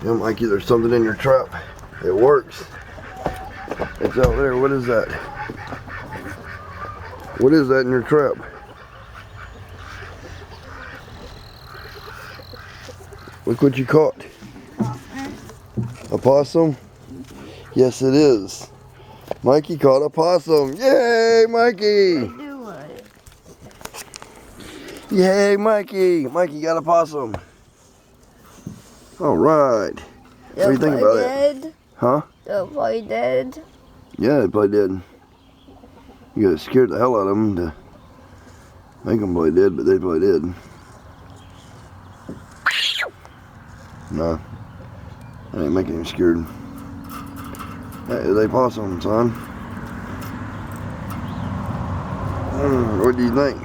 Yeah, Mikey, there's something in your trap. It works. It's out there. What is that? What is that in your trap? Look what you caught. A possum? Yes, it is. Mikey caught a possum. Yay, Mikey! Yay, Mikey! Mikey got a possum. All right. What do you think about that? Huh? They'll play dead. Yeah, they play dead. You gotta scare the hell out of them to make them play dead, but they play dead. No, that ain't making him scared. That is a possum, son. What do you think?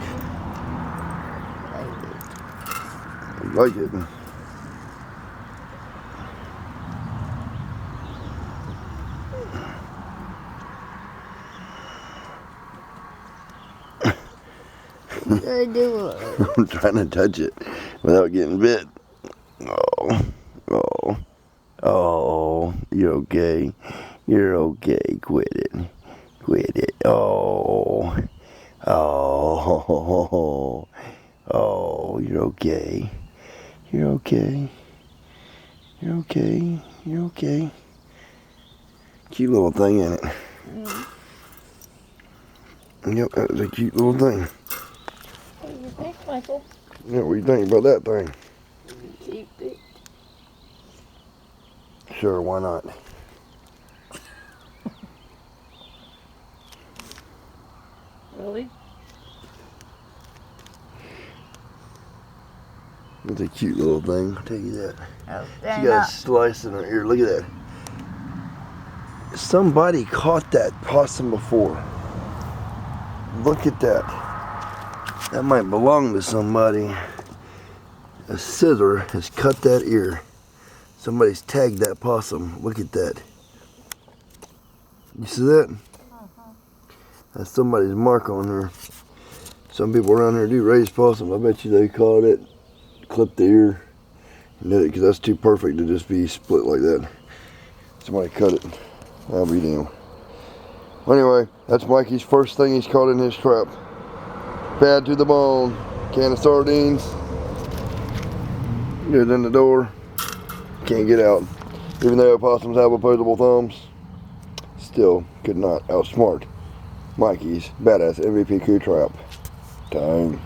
I like it. I do it. I'm trying to touch it without getting bit. Oh, you're okay. You're okay. Quit it. Quit it. Oh, you're okay. You're okay. You're okay. You're okay. Cute little thing, ain't it? Yep, that was a cute little thing. What do you think, Michael? Yeah, what do you think about that thing? Keep it. Sure, why not? Really? It's a cute little thing, I'll tell you that. Oh, She got a slice in her ear, look at that. Somebody caught that possum before. Look at that. That might belong to somebody. A scissor has cut that ear. Somebody's tagged that possum. Look at that. You see that? That's somebody's mark on her. Some people around here do raise possum. I bet you they caught it, clipped the ear, and did it, because that's too perfect to just be split like that. Somebody cut it. I'll be damned. Anyway, that's Mikey's first thing he's caught in his trap. Bad to the bone. Can of sardines. Get it in the door. Can't get out. Even though opossums have opposable thumbs, still could not outsmart Mikey's badass MVP crew trap. Time.